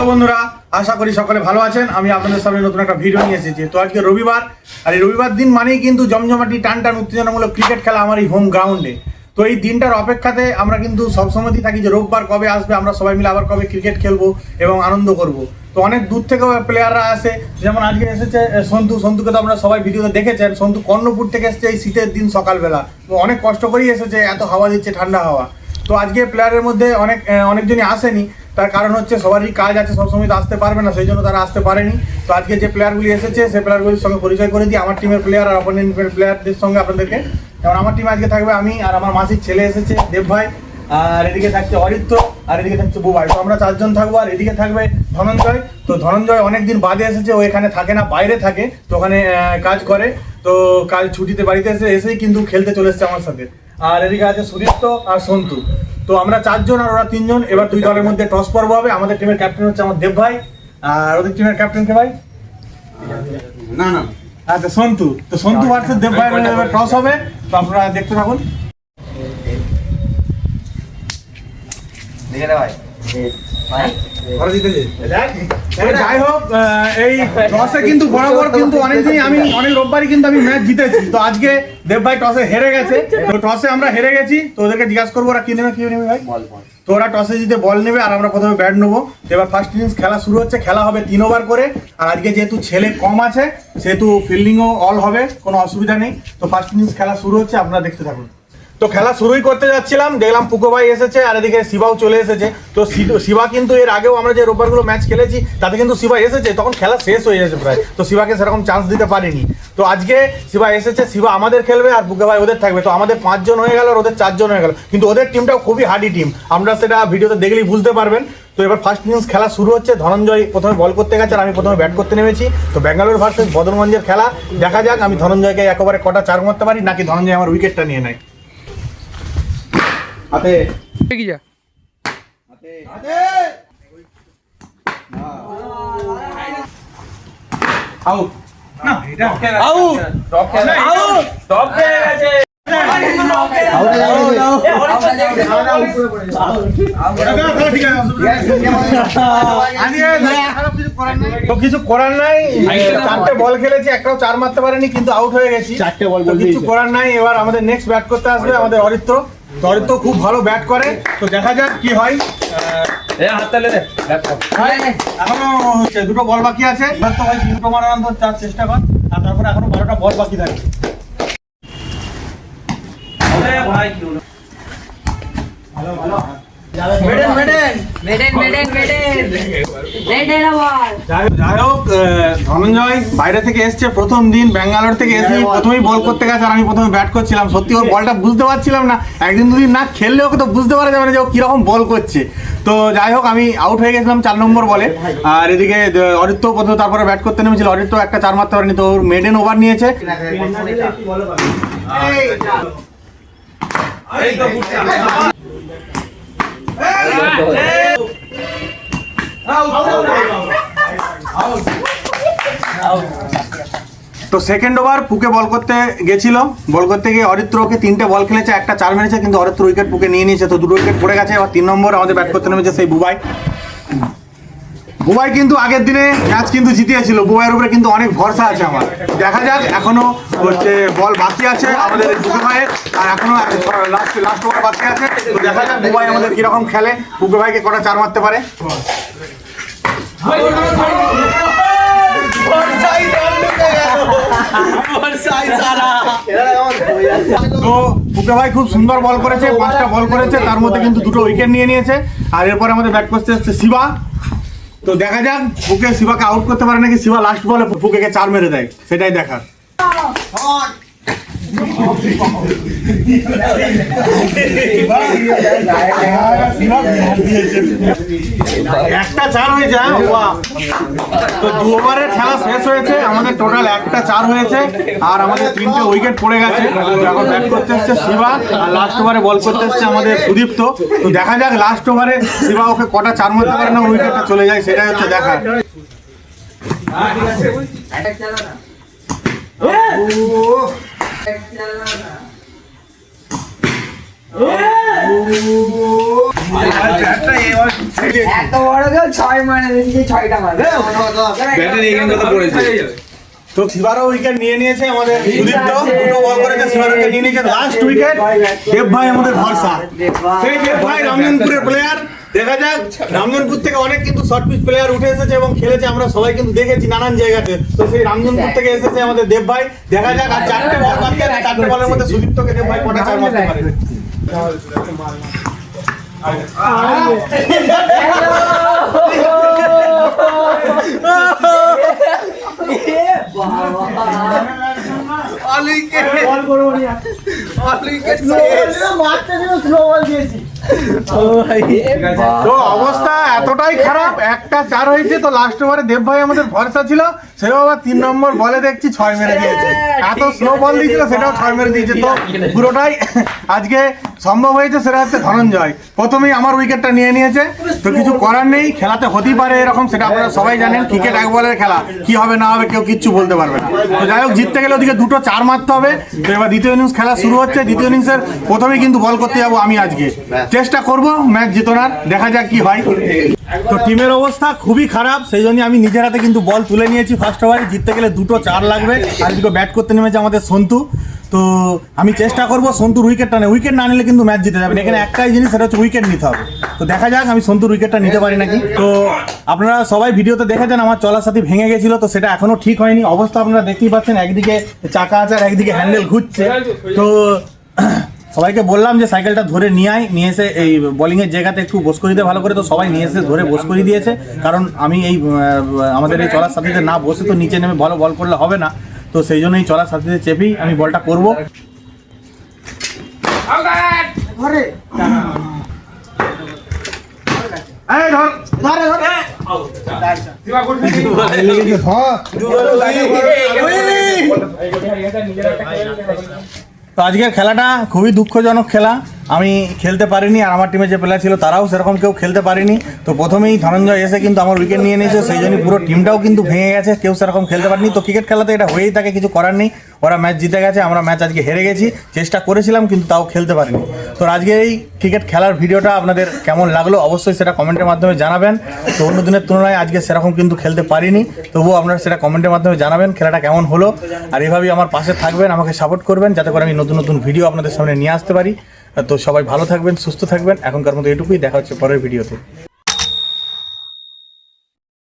বন্ধুরা, আশা করি সকলে ভালো আছেন। আমি আপনাদের সামনে নতুন একটা ভিডিও নিয়ে এসেছি। তো আজকে রবিবার, আর এই রবিবার দিন মানেই কিন্তু জমজমাটি টান টান উত্তেজনামূলক ক্রিকেট খেলা আমার এই হোম গ্রাউন্ডে। তো এই দিনটার অপেক্ষাতে আমরা কিন্তু সবসময়ই থাকি যে রোববার কবে আসবে, আমরা সবাই মিলে আবার কবে ক্রিকেট খেলবো এবং আনন্দ করব। তো অনেক দূর থেকেও প্লেয়াররা আসে, যেমন আজকে এসেছে সন্তুকে তো আমরা সবাই ভিডিওতে দেখেছেন। সন্তু কর্ণপুর থেকে এসেছে এই শীতের দিন সকালবেলা, তো অনেক কষ্ট করেই এসেছে, এত হাওয়া দিচ্ছে, ঠান্ডা হাওয়া। তো আজকে প্লেয়ারের মধ্যে অনেকজনই আসেনি, তার কারণ হচ্ছে সবারই কাজ আছে, সবসময় তো আসতে পারবে না, সেই জন্য তারা আসতে পারেনি। তো আজকে যে প্লেয়ারগুলি এসেছে সেই প্লেয়ারগুলির সঙ্গে পরিচয় করে দিই, আমার টিমের প্লেয়ার আর অপোনেন্টের প্লেয়ারদের সঙ্গে আপনাদেরকে। যেমন আমার টিমে আজকে থাকবে আমি, আর আমার মাসির ছেলে এসেছে দেব ভাই, আর এদিকে থাকছে অরিত্র, আর এদিকে থাকছে বুবাই। তো আমরা চারজন থাকবো, আর এদিকে থাকবে ধনঞ্জয়। তো ধনঞ্জয় অনেকদিন বাদে এসেছে, ও এখানে থাকে না, বাইরে থাকে, তো ওখানে কাজ করে। তো কাজ ছুটিতে বাড়িতে এসেই কিন্তু খেলতে চলে এসেছে আমার সাথে। আর এদিকে আছে সুদীপ্ত আর সন্তু। তো আমরা চারজন আর ওরা তিনজন। এবার দুই দলের মধ্যে টস পর্ব হবে। আমাদের টিমের ক্যাপ্টেন হচ্ছে আমার দেব ভাই, আর ওদের টিমের ক্যাপ্টেন কে ভাই? না আচ্ছা, সন্তু। তো সন্তু ভার্সেস দেব ভাই টস হবে, তো আপনারা দেখতে থাকুন। যাই হোক, এই টসে কিন্তু বরাবর কিন্তু অনেকদিনই অনেক রোববারই কিন্তু আমি ম্যাচ জিতেছি। তো আজকে দেব ভাই টসে হেরে গেছে। তো টসে আমরা হেরে গেছি, তো ওদেরকে জিজ্ঞাসা করবো ওরা কি নেবে ভাই? তো ওরা টসে জিতে বল নেবে, আর আমরা প্রথমে ব্যাট নেবো। তো এবার ফার্স্ট ইনিংস খেলা শুরু হচ্ছে। খেলা হবে 3 ওভার করে, আর আজকে যেহেতু ছেলে কম আছে সেহেতু ফিল্ডিংও অল হবে, কোনো অসুবিধা নেই। তো ফার্স্ট ইনিংস খেলা শুরু হচ্ছে, আপনারা দেখতে থাকুন। তো খেলা শুরুই করতে যাচ্ছিলাম, দেখলাম পুকো ভাই এসেছে, আর এদিকে শিবাও চলে এসেছে। তো শিবা কিন্তু এর আগেও আমরা যে রোববারগুলো ম্যাচ খেলেছি তাতে কিন্তু শিবা এসেছে, তখন খেলা শেষ হয়ে গেছে প্রায়, তো শিবাকে সেরকম চান্স দিতে পারিনি। তো আজকে শিবা এসেছে, শিবা আমাদের খেলবে আর পুকো ভাই ওদের থাকবে। তো আমাদের 5 জন হয়ে গেল আর ওদের 4 জন হয়ে গেল, কিন্তু ওদের টিমটাও খুবই হার্ডি টিম, আমরা সেটা ভিডিওতে দেখলেই বুঝতে পারবেন। তো এবার ফার্স্ট ইনিংস খেলা শুরু হচ্ছে। ধনঞ্জয় প্রথমে বল করতে গেছে আর আমি প্রথমে ব্যাট করতে নেমেছি। তো ব্যাঙ্গালোর ভার্সেস বদরগঞ্জের খেলা, দেখা যাক আমি ধনঞ্জয়কে একেবারে কটা 4 মারতে পারি, নাকি ধনঞ্জয় আমার উইকেটটা নিয়ে নেয়। হাতে কি যা হাতে হাতে আউট না, এটা আউট টপ খেলা, আউট টপ খেলা গেছে, কিছু করার নাই। 4টে বল খেলেছি, একটাও 4 মারতে পারেনি, কিন্তু আউট হয়ে গেছি। 4টে বল, কিছু করার নাই। এবার আমাদের নেক্সট ব্যাট করতে আসবে আমাদের অরিত্র। অরিত্র খুব ভালো ব্যাট করে, তো দেখা যাক কি হয়। এখনো হচ্ছে 2টো বল বাকি আছে, তো ভাই 3টো মারার চেষ্টা কর, আর তারপরে এখনো 12টা বল বাকি থাকে। যাই হোক, ধনঞ্জয় বাইরে থেকে এসছে, প্রথম দিন ব্যাঙ্গালোর থেকে এসে প্রথমেই বল করতে গেছে, আর আমি প্রথমে ব্যাট করছিলাম। সত্যি ওর বলটা বুঝতে পারছিলাম না, একদিন দুদিন না খেললে ওকে তো বুঝতে পারা যাবে না যে ও কিরকম বল করছে। তো যাই হোক, আমি আউট হয়ে গেছিলাম 4 নম্বর বলে। আর এদিকে অরিত্র প্রথমে তারপরে ব্যাট করতে নেমেছিল, অরিত্র একটা 4 মারতে পারেনি, তো ওর মেডেন ওভার নিয়েছে। তো সেকেন্ড ওভার পুকে বল করতে গেছিল, বল করতে গিয়ে অরিত্রকে 3টে বল খেলেছে, একটা 4 মেরেছে, কিন্তু অরিত্র উইকেট পুকে নিয়ে নিয়েছে। তো 2টো উইকেট পড়ে গেছে। এবার 3 নম্বর আমাদের ব্যাট করতে নেমেছে সেই বুবাই। বুবাই কিন্তু আগের দিনে ম্যাচ কিন্তু জিতিয়েছিল, বুবাইয়ের উপরে কিন্তু অনেক ভরসা আছে আমার। দেখা যাক, এখনো হচ্ছে বল বাকি আছে আমাদের বুকে ভাইয়ের, আর এখনো লাস্ট ওভার বাকি আছে। তো দেখা যাক বুবাই আমাদের কিরকম খেলে, বুকে ভাইকে কটা 4 মারতে পারে। তো পুকে ভাই খুব সুন্দর বল করেছে, 5টা বল করেছে, তার মধ্যে কিন্তু 2টো উইকেট নিয়ে নিয়েছে। আর এরপরে আমাদের ব্যাট করতে হচ্ছে শিবা। তো দেখা যাক পুকে শিবাকে আউট করতে পারে নাকি, শিবা লাস্ট বলে পুকেকে 4 মেরে দেয়, সেটাই দেখার। একটা 4 হয়ে যায়। তো 2 ওভারের খেলা শেষ হয়েছে, আমাদের টোটাল একটা 4 হয়েছে, আর আমাদের 3টে উইকেট পড়ে গেছে। এখন ব্যাট করতে এসছে শিবা, আর লাস্ট ওভারে বল করতে এসছে আমাদের সুদীপ্ত। তো দেখা যাক লাস্ট ওভারে শিবা ওকে কটা 4 মারতে পারে না, উইকেটটা চলে যায়, সেটাই হচ্ছে দেখা। এত বড় কেউ 6 মানে 6টা মারবে। তো শিবারও উইকেট নিয়ে নিয়েছে আমাদের সুদীপ্ত, দুটো বল করেছে শিবার উইকেট নিয়ে নিয়েছে। লাস্ট উইকেট দেব ভাই আমাদের ভরসা, সেই দেব ভাই রামজনপুরের প্লেয়ার। দেখা যাক, রামজনপুর থেকে অনেক কিন্তু শর্ট পিচ প্লেয়ার উঠে এসেছে এবং খেলেছে, আমরা সবাই কিন্তু দেখেছি নানান জায়গাতে। তো সেই রামজনপুর থেকে এসেছে আমাদের দেব ভাই। দেখা যাক আর 4টে বল বাকি আছে, 4টে বলের মধ্যে সুদীপ্তকে দেব ভাই কটা 4 মারতে পারে। তো অবস্থা এতটাই খারাপ, একটা 4 হয়েছে। তো লাস্ট ওভারে দেব ভাই আমাদের ভরসা ছিল, সেও আবার 3 নম্বর বলে দেখছি 6 মেরে দিয়েছে। এত স্লো বল দিয়েছিল, সেটাও 6 মেরে দিয়েছে। তো পুরোটাই আজকে সম্ভব হয়েছে, সেটা হচ্ছে ধনঞ্জয় প্রথমেই আমার উইকেটটা নিয়ে নিয়েছে। তো কিছু করার নেই, খেলাতে হতেই পারে এরকম, সেটা আপনারা সবাই জানেন। ক্রিকেট এক বলের খেলা, কি হবে না হবে কেউ কিচ্ছু বলতে পারবে না। তো যাই হোক, জিততে গেলে ওদিকে 2টো 4 মারতে হবে। তো এবার দ্বিতীয় ইনিংস খেলা শুরু হচ্ছে। দ্বিতীয় ইনিংসের প্রথমেই কিন্তু বল করতে যাবো আমি আজকে, চেষ্টা করব ম্যাচ জেতানোর, দেখা যাক কি হয়। তো টিমের অবস্থা খুবই খারাপ, সেই জন্য আমি নিজের হাতে কিন্তু বল তুলে নিয়েছি। ফার্স্ট ওভারে জিততে গেলে 2টো 4 লাগবে। আর এদিকে ব্যাট করতে নেমেছে আমাদের সন্তু। তো আমি চেষ্টা করব সন্তুর উইকেটটা নেই, উইকেট না নিলে কিন্তু ম্যাচ জিতে যাবে। এখানে একটাই জিনিস, সেটা হচ্ছে উইকেট নিতে হবে। তো দেখা যাক আমি সন্তুর উইকেটটা নিতে পারি নাকি। তো আপনারা সবাই ভিডিওতে দেখেছেন আমার চলার সাথে ভেঙে গেছিল, তো সেটা এখনো ঠিক হয়নি। অবস্থা আপনারা দেখতেই পাচ্ছেন, একদিকে চাকা আছে আর একদিকে হ্যান্ডেল ঘুরছে। তো সবাইকে বললাম যে সাইকেলটা ধরে নিয়ে এসে এই বোলিংয়ের জায়গাতে একটু বস করে দিতে ভালো করে। তো সবাই নিয়ে এসে ধরে বস করে দিয়েছে, কারণ আমি এই আমাদের এই চলার সাথীতে না বসে তো নিচে নেমে ভালো বল করলে হবে না। তো সেই জন্য এই চলার সাথীতে চেপেই আমি বলটা করবো। তো আজকের খেলাটা খুবই দুঃখজনক খেলা, আমি খেলতে পারিনি। আর আমার টিমে যে প্লেয়ার ছিল তারাও সেরকম কেউ খেলতে পারিনি। তো প্রথমেই ধনঞ্জয় এসে কিন্তু আমার উইকেট নিয়ে নিয়েছে, সেই জন্য পুরো টিমটাও কিন্তু ভেঙে গেছে, কেউ সেরকম খেলতে পারেনি। তো ক্রিকেট খেলাতে এটা হয়েই থাকে, কিছু করার নেই। ওরা ম্যাচ জিতে গেছে, আমরা ম্যাচ আজকে হেরে গেছি। চেষ্টা করেছিলাম কিন্তু তাও খেলতে পারিনি। তো আজকে এই ক্রিকেট খেলার ভিডিওটা আপনাদের কেমন লাগলো অবশ্যই সেটা কমেন্টের মাধ্যমে জানাবেন। তো অন্য দিনের তুলনায় আজকে সেরকম কিন্তু খেলতে পারিনি, তবুও আপনারা সেটা কমেন্টের মাধ্যমে জানাবেন খেলাটা কেমন হলো। আর এভাবেই আমার পাশে থাকবেন, আমাকে সাপোর্ট করবেন, যাতে করে আমি নতুন নতুন ভিডিও আপনাদের সামনে নিয়ে আসতে পারি। তো সবাই ভালো থাকবেন, সুস্থ থাকবেন। এখনকার মতো এটুকুই, দেখা হচ্ছে পরের ভিডিওতে।